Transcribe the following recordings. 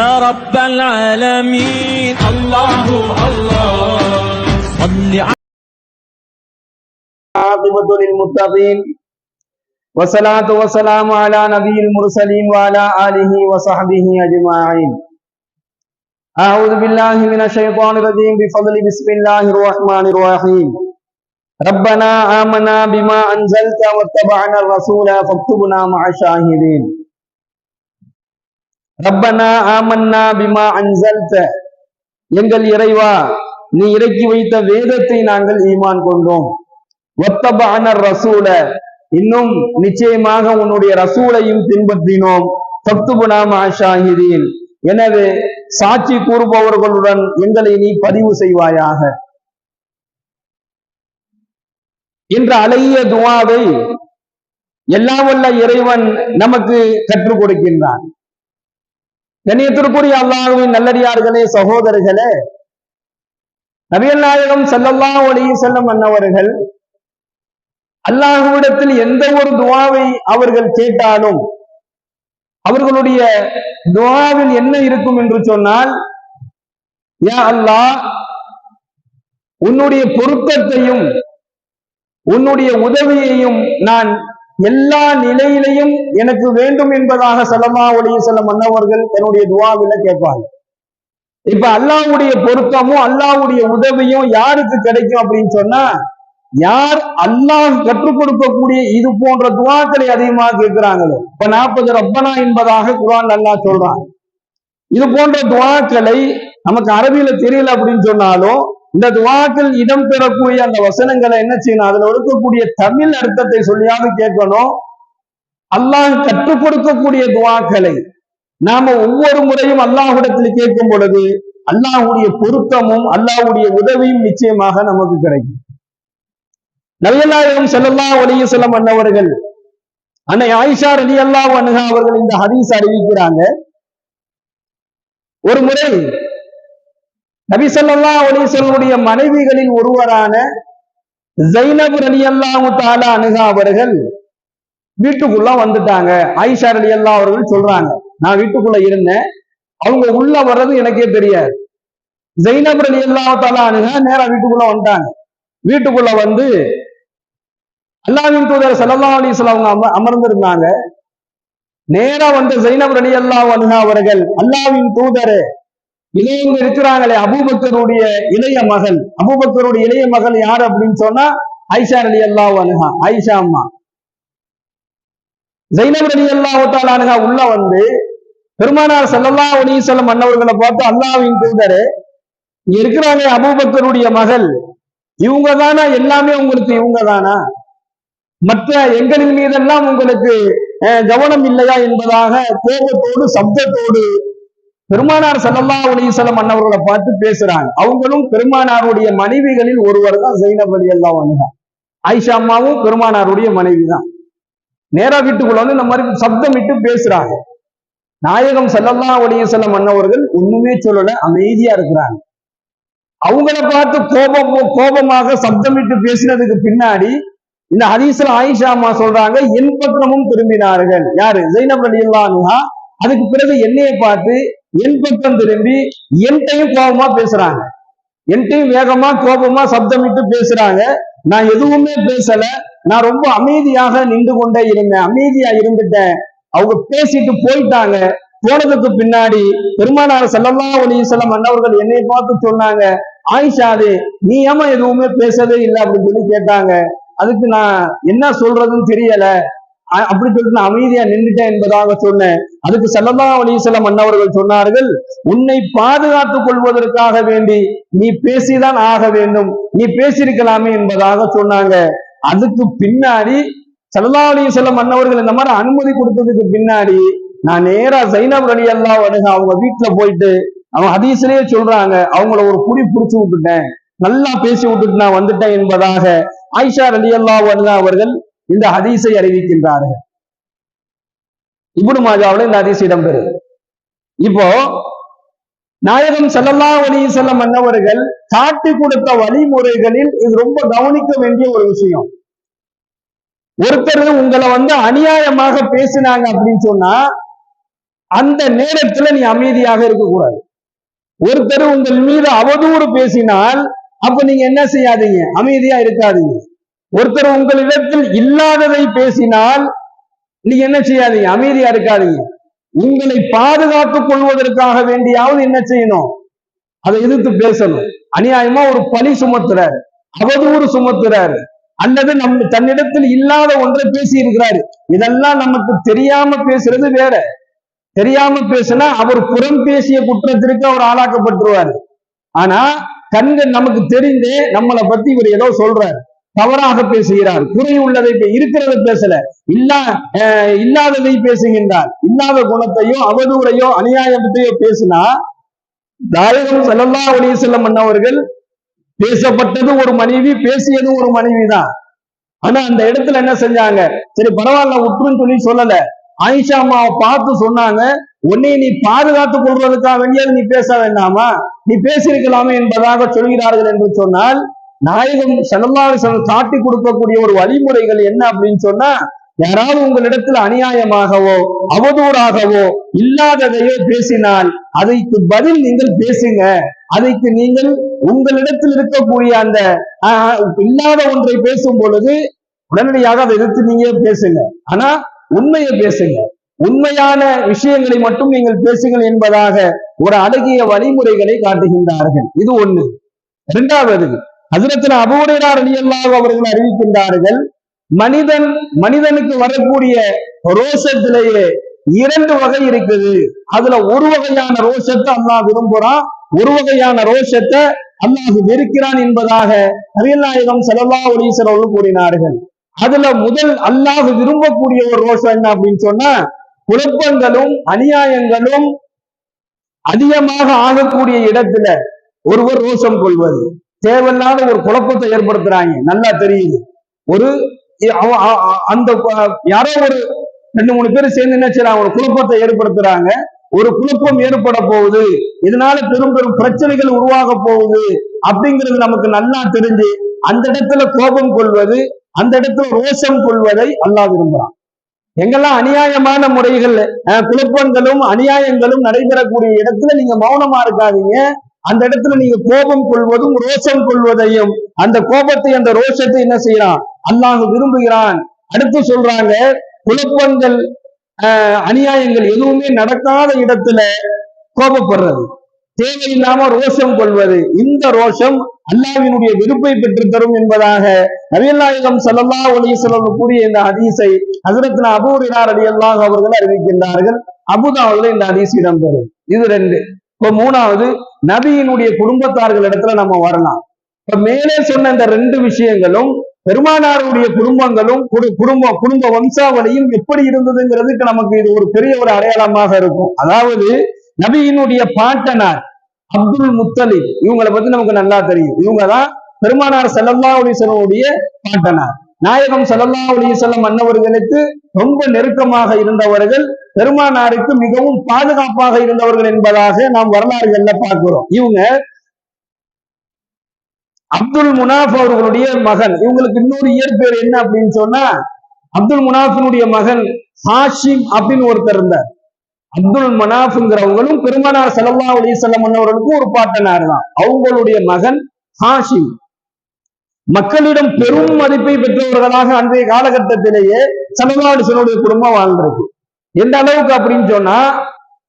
يا رب العالمين الله الله صل عاقبة للمتقين والصلاة والسلام على نبي المرسلين وعلى آله وصحبه أجمعين. أعوذ بالله من الشيطان الرجيم بفضل بسم الله الرحمن الرحيم. ربنا آمنا بما أنزلت واتبعنا الرسول فاكتبنا مع الشاهدين. ரப்பனா ஆமன்னா பிமா அன்சல்த, எங்கள் இறைவா நீ இறக்கி வைத்த வேதத்தை நாங்கள் ஈமான் கொண்டோம். வத்தபஅன ரசூல, இன்னும் நிச்சயமாக உன்னுடைய ரசூலையும் பின்பற்றினோம். ஃபக்துபுனா மஅ ஷாஹிதீன், எனவே சாட்சி கூறுபவர்களுடன் எங்களை நீ பதிவு செய்வாயாக என்ற அழகிய துஆவை எல்லாம் வல்ல இறைவன் நமக்கு கற்றுக் கொடுக்கின்றான். கண்ணியத்திற்குரிய அல்லாஹ்வின் நல்லடியார்களே, சகோதரர்களே, நபிகள் நாயகம் ஸல்லல்லாஹு அலைஹி வஸல்லம் அன்னவர்கள் அல்லாஹ்விடத்தில் எந்த ஒரு துஆவை அவர்கள் கேட்டாலும் அவர்களுடைய துஆவில் என்ன இருக்கும் என்று சொன்னால், யா அல்லாஹ், உன்னுடைய பொருத்தத்தையும் உன்னுடைய உதவியையும் நான் எல்லா நிலையிலையும் எனக்கு வேண்டும் என்பதாக ஸல்லல்லாஹு அலைஹி வஸல்லம் அன்னவர்கள் தன்னுடைய துஆவில கேட்பாங்க. இப்ப அல்லாஹ்வுடைய பொருத்தமும் அல்லாஹ்வுடைய உதவியும் யாருக்கு கிடைக்கும் அப்படின்னு சொன்னா, யார் அல்லாஹ் கற்றுக் கொடுக்கக்கூடிய இது போன்ற துஆக்களை அதிகமாக கேட்கிறாங்களோ. இப்ப 40 ரப்பனா என்பதாக குர்ஆன் அல்லாஹ் சொல்றான். இது போன்ற துஆக்களை நமக்கு அரபியில தெரியல அப்படின்னு சொன்னாலும் இந்த துஆக்கள் இடம் பெறக்கூடிய அந்த வசனங்களை என்ன செய்யணும், அதுல இருக்கக்கூடிய தமிழ் அர்த்தத்தை சொல்லியாவது கேட்கணும். அல்லாஹ் கற்றுக் கொடுக்கக்கூடிய துஆக்களை நாம ஒவ்வொரு முறையும் அல்லாஹ்விடத்தில் கேட்கும் பொழுது அல்லாஹ்வுடைய பொருத்தமும் அல்லாஹ்வுடைய உதவியும் நிச்சயமாக நமக்கு கிடைக்கும். நபிகள் நாயகம் ஸல்லல்லாஹு அலைஹி வஸல்லம் அன்னவர்கள் அன்னை ஆயிஷா ரலியல்லாஹு அன்ஹா அவர்கள் இந்த ஹதீஸ் அறிவிக்கிறாங்க. ஒரு முறை நபி ஸல்லல்லாஹு அலைஹி வஸல்லம் மனைவிகளில் ஒருவரான ஸைனப் ரலியல்லாஹு தஆலா அன்ஹா அவர்கள் வீட்டுக்குள்ள வந்துட்டாங்க. ஆயிஷா ரலியல்லாஹு அவர்கள் சொல்றாங்க, நான் வீட்டுக்குள்ள இருந்தேன், அவங்க உள்ள வர்றது எனக்கே தெரியாது. ஸைனப் ரலியல்லாஹு தஆலா அன்ஹா நேரா வீட்டுக்குள்ள வந்துட்டாங்க. வீட்டுக்குள்ள வந்து அல்லாஹ்வின் தூதர் ஸல்லல்லாஹு அலைஹி வஸல்லம் அவங்க அமர்ந்திருந்தாங்க. நேரா வந்து ஸைனப் ரலியல்லாஹு அன்ஹா அவர்கள், அல்லாஹ்வின் தூதரே, இளையவங்க இருக்கிறாங்களே, அபூபக்கருடைய இளைய மகள், அபூபக்கருடைய இளைய மகள் யாரு அப்படின்னு சொன்னா ஆயிஷா ரலியல்லாஹு அன்ஹா, ஆயிஷா அம்மா. ஸைனப் ரலியல்லாஹு தஆலா அன்ஹா உள்ள வந்து பெருமானார் ஸல்லல்லாஹு அலைஹி வஸல்லம் அன்னவர்களை பார்த்து, அல்லாஹ்வின் தூதரே, இங்க இருக்கிறாங்க அபூபக்கருடைய மகள், இவங்க தானா எல்லாமே உங்களுக்கு, இவங்க தானா, மற்ற எங்களின் மீதெல்லாம் உங்களுக்கு கவனம் இல்லையா என்பதாக கோபத்தோடு சப்தத்தோடு பெருமானார் ஸல்லல்லாஹு அலைஹி வஸல்லம் அன்னவர்களை பார்த்து பேசுறாங்க. அவங்களும் பெருமானாருடைய மனைவிகளில் ஒருவர் தான் ஸைனப் ரலியல்லாஹு அன்ஹா. ஆயிஷா அம்மாவும் பெருமானாருடைய மனைவி தான். நேரா வீட்டுக்குள்ள வந்து இந்த மாதிரி சப்தமிட்டு பேசுறாங்க. நாயகம் ஸல்லல்லாஹு அலைஹி வஸல்லம் அன்னவர்கள் ஒண்ணுமே சொல்லல, அமைதியா இருக்கிறாங்க. அவங்கள பார்த்து கோபமாக சப்தமிட்டு பேசினதுக்கு பின்னாடி இந்த ஹதீஸ்ல ஆயிஷா அம்மா சொல்றாங்க, என் பக்கமும் திரும்பினார்கள். யாரு? ஸைனப் ரலியல்லாஹு அன்ஹா. அதுக்கு பிறகு என்னைய பார்த்து என் பக்கம் திரும்பி என்கிட்டையும் கோபமா பேசுறாங்க, என்கிட்டையும் வேகமா கோபமா சப்தமிட்டு பேசுறாங்க. நான் எதுவுமே பேசல, நான் ரொம்ப அமைதியாக நின்று கொண்டே இருந்தேன், அமைதியா இருந்துட்டேன். அவங்க பேசிட்டு போயிட்டாங்க. போனதுக்கு பின்னாடி பெருமானார் ஸல்லல்லாஹு அலைஹி வஸல்லம் அன்னவர்கள் என்னை பார்த்து சொன்னாங்க, ஆயிஷாவே, நீ ஏமா எதுவுமே பேசவே இல்லை அப்படின்னு சொல்லி கேட்டாங்க. அதுக்கு நான் என்ன சொல்றதுன்னு தெரியல, அப்படி சொல்லிட்டு நான் அமைதியா நின்றுட்டேன் என்பதாக சொன்னேன். அதுக்கு ஸல்லல்லாஹு அலைஹி வஸல்லம் அன்னவர்கள் சொன்னார்கள், உன்னை பாதுகாத்துக் கொள்வதற்காக வேண்டி நீ பேசிதான் ஆக வேண்டும், நீ பேசியிருக்கலாமே என்பதாக சொன்னாங்க. அதுக்கு பின்னாடி ஸல்லல்லாஹு அலைஹி வஸல்லம் அன்னவர்கள் இந்த மாதிரி அனுமதி கொடுத்ததுக்கு பின்னாடி நான் நேரா ஸைனப் ரலியல்லாஹு அன்ஹா அவங்க வீட்டுல போயிட்டு, அவங்க ஹதீஸ்லயே சொல்றாங்க, அவங்கள ஒரு புடி புடிச்சு விட்டுட்டேன், நல்லா பேசி விட்டுட்டு நான் வந்துட்டேன் என்பதாக ஆயிஷா ரலியல்லாஹு அன்ஹா அவர்கள் இந்த ஹதீஸை அறிவிக்கின்றார்கள். இப்னு மாஜாவுல இந்த ஹதீஸ் இடம்பெறும். இப்போ நாயகம் ஸல்லல்லாஹு அலைஹி வஸல்லம் அன்னவர்கள் காட்டி கொடுத்த வழிமுறைகளில் இது ரொம்ப கவனிக்க வேண்டிய ஒரு விஷயம். ஒருத்தர் உங்களை வந்து அநியாயமாக பேசினாங்க அப்படின்னு சொன்னா அந்த நேரத்துல நீ அமைதியாக இருக்கக்கூடாது. ஒருத்தர் உங்கள் மீது அவதூறு பேசினால் அப்ப நீங்க என்ன செய்யாதீங்க, அமைதியா இருக்காதீங்க. ஒருத்தர் உங்களிடத்தில் இல்லாததை பேசினால் நீங்க என்ன செய்யாதீங்க, அமைதியா இருக்காதீங்க. உங்களை பாதுகாத்துக் கொள்வதற்காக வேண்டியாவது என்ன செய்யணும், அதை எதிர்த்து பேசணும். அநியாயமா ஒரு பழி சுமத்துறாரு, அவதூறு சுமத்துறாரு, அல்லது தன்னிடத்தில் இல்லாத ஒன்றை பேசி இருக்கிறாரு. இதெல்லாம் நமக்கு தெரியாம பேசுறது வேற. தெரியாம பேசினா அவர் புறம் பேசிய குற்றத்திற்கு அவர் ஆளாக்கப்பட்டுருவாரு. ஆனா கண்கள் நமக்கு தெரிந்தே நம்மளை பத்தி இவர் ஏதோ சொல்றாரு, தவறாக பேசுகிறார், குறை உள்ளதை இருக்கிறத பேசல, இல்லாததை பேசுகின்றார். இல்லாத குணத்தையோ அவதூறையோ அநியாயத்தையோ பேசினா, நாயகம் ஸல்லல்லாஹு அலைஹி வஸல்லம் அன்னவர்கள் பேசப்பட்டது ஒரு மனைவி, பேசியது ஒரு மனைவி தான். ஆனா அந்த இடத்துல என்ன செஞ்சாங்க, சரி பரவாயில்ல விட்டுருன்னு சொல்லி சொல்லல. ஆயிஷா அம்மாவை பார்த்து சொன்னாங்க, உன்னை நீ பாதுகாத்துக் கொள்வதற்காக வேண்டியது நீ பேச வேண்டாமா, நீ பேசியிருக்கலாமே என்பதாக சொல்கிறார்கள் என்று சொன்னால், நாயகம் ஸல்லல்லாஹு அலைஹி வஸல்லம் காட்டி கொடுக்கக்கூடிய ஒரு வழிமுறைகள் என்ன அப்படின்னு சொன்னா, யாராவது உங்களிடத்துல அநியாயமாகவோ அவதூறாகவோ இல்லாததையோ பேசினால் அதற்கு பதில் நீங்கள் பேசுங்க. அதற்கு நீங்கள் உங்களிடத்தில் இருக்கக்கூடிய அந்த இல்லாத ஒன்றை பேசும் பொழுது உடனடியாக அதை எதிர்த்து நீங்க பேசுங்க. ஆனா உண்மையை பேசுங்க, உண்மையான விஷயங்களை மட்டும் நீங்கள் பேசுங்கள் என்பதாக ஒரு அழகிய வழிமுறைகளை காட்டுகின்றார்கள். இது ஒண்ணு. இரண்டாவது, ஹஜ்ரத் அபூ ஹுரைரா ரலியல்லாஹு அவர்கள் அறிவிக்கின்றார்கள், மனிதனுக்கு வரக்கூடிய ரோஷத்திலேயே 2 வகை இருக்குது. அதுல ஒரு வகையான ரோஷத்தை அல்லாஹ் விரும்புறான், ஒரு வகையான ரோஷத்தை அல்லாஹ் வெறுக்கிறான் என்பதாக நபிகள் நாயகம் ஸல்லல்லாஹு அலைஹி வஸல்லம் கூறினார்கள். அதுல முதல் அல்லாஹ் விரும்பக்கூடிய ஒரு ரோஷம் என்ன அப்படின்னு சொன்னா, குழப்பங்களும் அநியாயங்களும் அதிகமாக ஆகக்கூடிய இடத்துல ஒருவர் ரோஷம் கொள்வது. தேவையில்லாத ஒரு குழப்பத்தை ஏற்படுத்துறாங்க, நல்லா தெரியுது. ஒரு அந்த யாரோ ஒரு 2-3 பேர் சேர்ந்து என்ன செய்யறாங்க, ஒரு குழப்பத்தை ஏற்படுத்துறாங்க. ஒரு குழப்பம் ஏற்பட போகுது, இதனால பெரும் பெரும் பிரச்சனைகள் உருவாக போகுது அப்படிங்கிறது நமக்கு நல்லா தெரிஞ்சு அந்த இடத்துல கோபம் கொள்வது, அந்த இடத்துல ரோஷம் கொள்வதை அல்லாஹ் விரும்புறான். எங்கெல்லாம் அநியாயமான முறைகள் குழப்பங்களும் அநியாயங்களும் நடைபெறக்கூடிய இடத்துல நீங்க மௌனமா இருக்காதீங்க. அந்த இடத்துல நீங்க கோபம் கொள்வதும் ரோஷம் கொள்வதையும், அந்த கோபத்தை அந்த ரோஷத்தை என்ன செய்யறான், அல்லாஹ் விரும்புகிறான். அடுத்து சொல்றாங்க, குழப்பங்கள் அநியாயங்கள் எதுவுமே நடக்காத இடத்துல கோபப்படுறது, தேவையில்லாம ரோஷம் கொள்வது, இந்த ரோஷம் அல்லாஹ்வினுடைய விருப்பை பெற்று தரும் என்பதாக நபிகள் நாயகம் ஸல்லல்லாஹு அலைஹி வஸல்லம் கூறிய இந்த ஹதீஸை ஹஜ்ரத் அபூ ஹுரைரா ரலியல்லாஹு அவர்கள் அறிவிக்கின்றார்கள். அபூதாவுல இந்த ஹதீஸ் இடம்பெறும். இது 2. இப்ப 3வது, நபியினுடைய குடும்பத்தார்கள் இடத்துல நம்ம வரலாம். இப்ப மேலே சொன்ன இந்த 2 விஷயங்களும் பெருமானாருடைய குடும்பங்களும் குடும்ப வம்சாவளியும் எப்படி இருந்ததுங்கிறதுக்கு நமக்கு இது ஒரு பெரிய ஒரு அடையாளமாக இருக்கும். அதாவது நபியினுடைய பாட்டனார் அப்துல் முத்தலிப், இவங்களை பத்தி நமக்கு நல்லா தெரியும். இவங்கதான் பெருமானார் ஸல்லல்லாஹு அலைஹி வஸல்லம் பாட்டனார். நாயகம் ஸல்லல்லாஹு அலைஹி வஸல்லம் அன்னவர்களுக்கு ரொம்ப நெருக்கமாக இருந்தவர்கள், பெருமானாருக்கு மிகவும் பாதுகாப்பாக இருந்தவர்கள் என்பதாக நாம் வரலாறுகள்ல பார்க்கிறோம். இவங்க அப்துல் முனாஃப் அவர்களுடைய மகன். இவங்களுக்கு இன்னொரு இயற்பெயர் என்ன அப்படின்னு சொன்னா, அப்துல் முனாஃபினுடைய மகன் ஹாஷிம் அப்படின்னு ஒருத்தர் இருந்தார். அப்துல் மனாஃப்ங்கிறவங்களும் பெருமானார் ஸல்லல்லாஹு அலைஹி வஸல்லம் அவர்களுக்கும் ஒரு பாட்டனார் தான். அவங்களுடைய மகன் ஹாஷிம் மக்களிடம் பெரும் மதிப்பை பெற்றவர்களாக அன்றைய காலகட்டத்திலேயே ஸல்லல்லாஹு அலைஹி வஸல்லம் குடும்பம் வாழ்ந்திருக்கு. எந்த அளவுக்கு அப்படின்னு சொன்னா,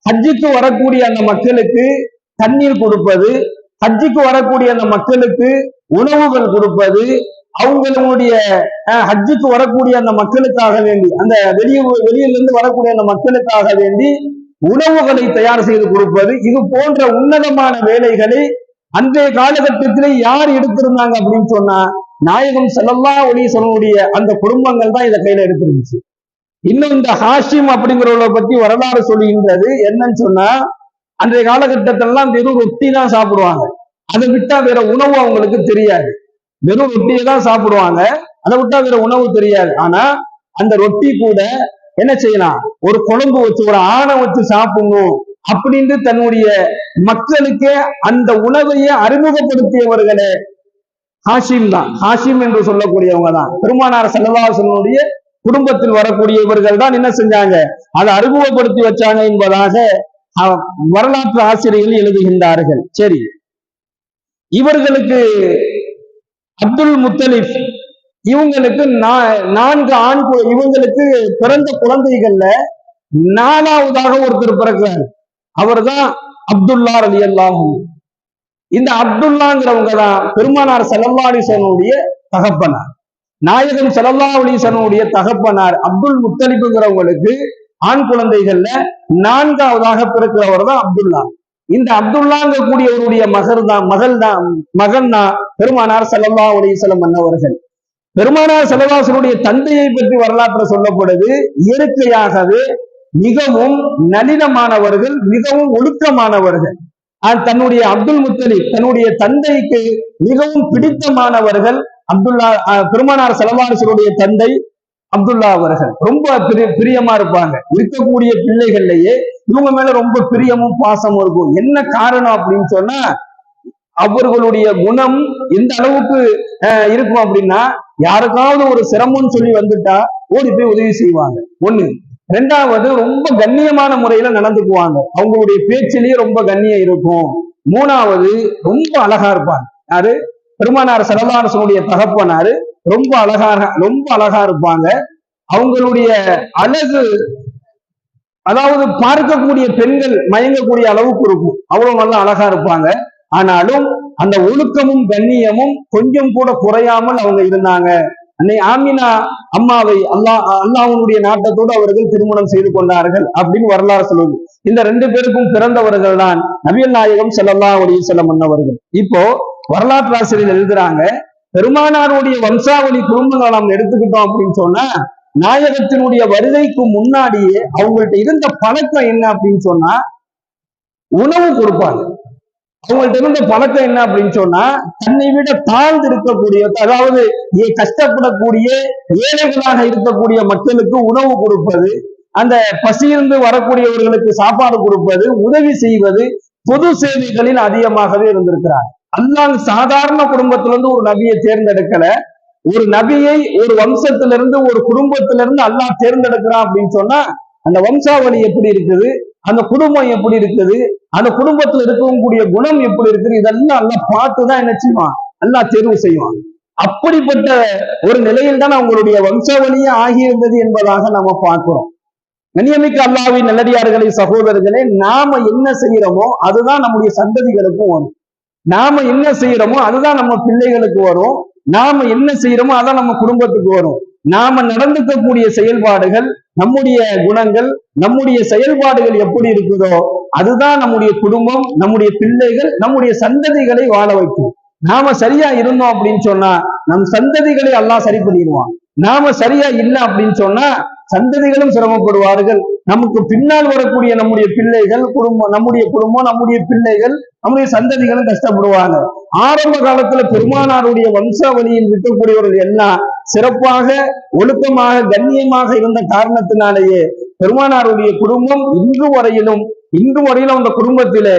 ஹஜ்ஜுக்கு வரக்கூடிய அந்த மக்களுக்கு தண்ணீர் கொடுப்பது, ஹஜ்ஜுக்கு வரக்கூடிய அந்த மக்களுக்கு உணவுகள் கொடுப்பது, அவங்களுடைய ஹஜ்ஜுக்கு வரக்கூடிய அந்த மக்களுக்காக வேண்டி, அந்த வெளியிலிருந்து வரக்கூடிய அந்த மக்களுக்காக வேண்டி உணவுகளை தயார் செய்து கொடுப்பது, இது போன்ற உன்னதமான வேலைகளை அன்றைய காலகட்டத்திலே யார் எடுத்திருந்தாங்க அப்படின்னு சொன்னா, நாயகம் ஸல்லல்லாஹு அலைஹி வஸல்லம் அந்த குடும்பங்கள் தான் இதை கையில எடுத்திருந்துச்சு. இன்னும் இந்த ஹாஷிம் அப்படிங்கிறவங்களை பத்தி வரலாறு சொல்லுகின்றது. என்னன்னு சொன்னா, அன்றைய காலகட்டத்திலாம் வெறும் ரொட்டி தான் சாப்பிடுவாங்க. அதை விட்டா வேற உணவு அவங்களுக்கு தெரியாது. வெறும் ரொட்டியை தான் சாப்பிடுவாங்க, அதை விட்டா வேற உணவு தெரியாது. ஆனா அந்த ரொட்டி கூட என்ன செய்யலாம், ஒரு குழம்பு வச்சு ஒரு ஆணை வச்சு சாப்பிடணும் அப்படின்னு தன்னுடைய மக்களுக்கு அந்த உணவையே அறிமுகப்படுத்தியவர்களே ஹாஷிம் தான். ஹாஷிம் என்று சொல்லக்கூடியவங்க தான் பெருமானார் ஸல்லல்லாஹு அலைஹி வஸல்லம் குடும்பத்தில் வரக்கூடியவர்கள் தான் என்ன செஞ்சாங்க, அதை அறிமுகப்படுத்தி வச்சாங்க என்பதாக வரலாற்று ஆசிரியர்கள் எழுதுகின்றார்கள். சரி, இவர்களுக்கு அப்துல் முத்தலிப் இவங்களுக்கு 4 ஆண் இவங்களுக்கு பிறந்த குழந்தைகள்ல 4ஆவதாக ஒருத்தர் பிறக்கிறார். அவர் தான் அப்துல்லா ரலியல்லாஹு அன்ஹு. இந்த அப்துல்லாங்கிறவங்க தான் பெருமானார் ஸல்லல்லாஹு அலைஹி வஸல்லம் தகப்பனார். நாயகம் ஸல்லல்லாஹு அலைஹி வஸல்லம் தகப்பனார் அப்துல் முத்தலிப்ங்கிறவங்களுக்கு ஆண் குழந்தைகள்ல 4ஆவதாக பிறக்கிறவர் தான் அப்துல்லா. இந்த அப்துல்லாங்க கூடியவருடைய மகன் தான் பெருமானார் ஸல்லல்லாஹு அலைஹி வஸல்லம் அன்னவர்கள். பெருமானார் ஸல்லல்லாஹு அலைஹி வஸல்லம் தந்தையை பற்றி வரலாற்று சொல்லப்படுது. இயற்கையாகவே மிகவும் நளினமானவர்கள், மிகவும் ஒழுக்கமானவர்கள். தன்னுடைய அப்துல் முத்தலிப் தன்னுடைய தந்தைக்கு மிகவும் பிடித்தமானவர்கள். பெருமானார் ஸல்லல்லாஹு அலைஹி வஸல்லம் தந்தை அப்துல்லா அவர்கள் ரொம்ப பிரியமா இருப்பாங்க. இருக்கக்கூடிய பிள்ளைகள்லயே இவங்க மேல ரொம்ப பிரியமும் பாசமும் இருக்கும். என்ன காரணம் அப்படின்னு சொன்னா, அவர்களுடைய குணம் எந்த அளவுக்கு இருக்கும் அப்படின்னா, யாருக்காவது ஒரு சிரமம்னு சொல்லி வந்துட்டா ஓடி போய் உதவி செய்வாங்க. ஒண்ணு. 2வது, ரொம்ப கண்ணியமான முறையில நடந்துக்குவாங்க. அவங்களுடைய பேச்சிலேயே ரொம்ப கண்ணியம் இருக்கும். 3வது, ரொம்ப அழகா இருப்பாங்க. யாரு? பெருமானார் ஸல்லல்லாஹு அலைஹி வஸல்லம் தகப்பனாரு ரொம்ப அழகா இருப்பாங்க. அவங்களுடைய அழகு, அதாவது பார்க்கக்கூடிய பெண்கள் மயங்கக்கூடிய அளவுக்கு இருக்கும். அவ்வளவு நல்லா அழகா இருப்பாங்க. ஆனாலும் அந்த ஒழுக்கமும் கண்ணியமும் கொஞ்சம் கூட குறையாமல் அவங்க இருந்தாங்க. அன்னை ஆமினா அம்மாவை அல்லாஹ்வுடைய நாட்டத்தோடு அவர்கள் திருமணம் செய்து கொண்டார்கள் அப்படின்னு வரலாறு சொல்லுது. இந்த 2 பேருக்கும் பிறந்தவர்கள் தான் நபிகள் நாயகம் ஸல்லல்லாஹு அலைஹி வஸல்லம் அன்னவர்கள். இப்போ வரலாற்று ஆசிரியர் எழுதுறாங்க, பெருமானாருடைய வம்சாவளி குடும்பங்களை நம்ம எடுத்துக்கிட்டோம் அப்படின்னு சொன்னா, நாயகத்தினுடைய வருகைக்கு முன்னாடியே அவங்கள்ட்ட இருந்த பழக்கம் என்ன அப்படின்னு சொன்னா, உணவு கொடுப்பாங்க. அவங்கள்ட்ட இருந்த பழக்கம் என்ன அப்படின்னு சொன்னா, தன்னை விட தாழ்ந்து இருக்கக்கூடிய, அதாவது கஷ்டப்படக்கூடிய ஏழைகளாக இருக்கக்கூடிய மக்களுக்கு உணவு கொடுப்பது, அந்த பசியிருந்து வரக்கூடியவர்களுக்கு சாப்பாடு கொடுப்பது, உதவி செய்வது, பொது சேவைகளில் அதிகமாகவே இருந்திருக்கிறார். அல்லாஹ் சாதாரண குடும்பத்திலிருந்து ஒரு நபியை தேர்ந்தெடுக்கல. ஒரு நபியை ஒரு வம்சத்திலிருந்து, ஒரு குடும்பத்திலிருந்து அல்லாஹ் தேர்ந்தெடுக்கிறான் அப்படின்னு சொன்னா, அந்த வம்சாவளி எப்படி இருக்குது, அந்த குடும்பம் எப்படி இருக்குது, அந்த குடும்பத்தில் இருக்கக்கூடிய குணம் எப்படி இருக்குது, இதெல்லாம் அல்லாஹ் பார்த்துதான் என்ன செய்வான், அல்லாஹ் தேர்வு செய்வான். அப்படிப்பட்ட ஒரு நிலையில் தான் அவங்களுடைய வம்சாவளியே ஆகியிருந்தது என்பதாக நம்ம பார்க்கிறோம். கண்ணியமிக்க அல்லாஹ்வின் நல்லடியார்களே, சகோதரர்களே, நாம என்ன செய்யறோமோ அதுதான் நம்முடைய சந்ததிகளுக்கும் வரும். நாம என்ன செய்யறோமோ அதுதான் நம்ம பிள்ளைகளுக்கு வரும். நாம என்ன செய்யறோமோ அதான் நம்ம குடும்பத்துக்கு வரும். நாம நடந்துக்கக்கூடிய செயல்பாடுகள், நம்முடைய குணங்கள், நம்முடைய செயல்பாடுகள் எப்படி இருக்குதோ அதுதான் நம்முடைய குடும்பம், நம்முடைய பிள்ளைகள், நம்முடைய சந்ததிகளை வாழ வைக்கும். நாம சரியா இருந்தோம் அப்படின்னு சொன்னா நம் சந்ததிகளை அல்லாஹ் சரி பண்ணிடுவான். நாம சரியா இல்லை அப்படின்னு சொன்னா சந்ததிகளும் சிரமப்படுவார்கள். நமக்கு பின்னால் வரக்கூடிய நம்முடைய பிள்ளைகள், நம்முடைய குடும்பம், நம்முடைய பிள்ளைகள், நம்முடைய சந்ததிகளும் கஷ்டப்படுவாங்க. ஆரம்ப காலத்துல பெருமானாருடைய வம்சாவளியில் விற்கக்கூடியவர்கள் எல்லாம் சிறப்பாக, ஒழுக்கமாக, கண்ணியமாக இருந்த காரணத்தினாலேயே பெருமானாருடைய குடும்பம் இன்று வரையிலும் அந்த குடும்பத்திலே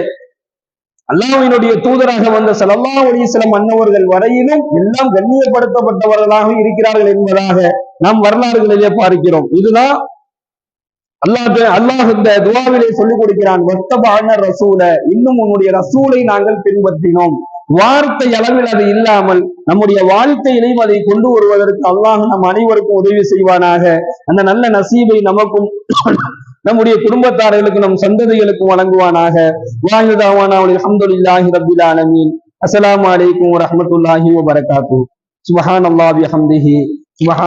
அல்லாஹ்வினுடைய தூதராக வந்த ஸல்லல்லாஹு அலைஹி வஸல்லம் அன்னவர்கள் வரையிலும் எல்லாம் கண்ணியப்படுத்தப்பட்டவர்களாக இருக்கிறார்கள் என்பதாக நாம் வரலாறுகளிலே பார்க்கிறோம். இதுதான் அல்லாஹ் இந்த துஆவிலே சொல்லிக் கொடுக்கிறான், வத்தபஅன ரசூல, இன்னும் உன்னுடைய ரசூலை நாங்கள் பின்பற்றினோம். வார்த்தை அளவில் அது இல்லாமல் நம்முடைய வாழ்க்கையிலையும் அதை கொண்டு வருவதற்கு அல்லாஹ் நம் அனைவருக்கும் உதவி செய்வானாக. அந்த நல்ல நசீபை நமக்கும் நம்முடைய குடும்பத்தார்களுக்கு, நம் சந்ததிகளுக்கும் வழங்குவானாக. வாஹிதாவானா அல்ஹம்துலில்லாஹி ரப்பில் ஆலமீன். அஸ்ஸலாமு அலைக்கும் வரஹ்மத்துல்லாஹி வபரகாத்துஹு. சுப்ஹானல்லாஹி வபிஹம்திஹி.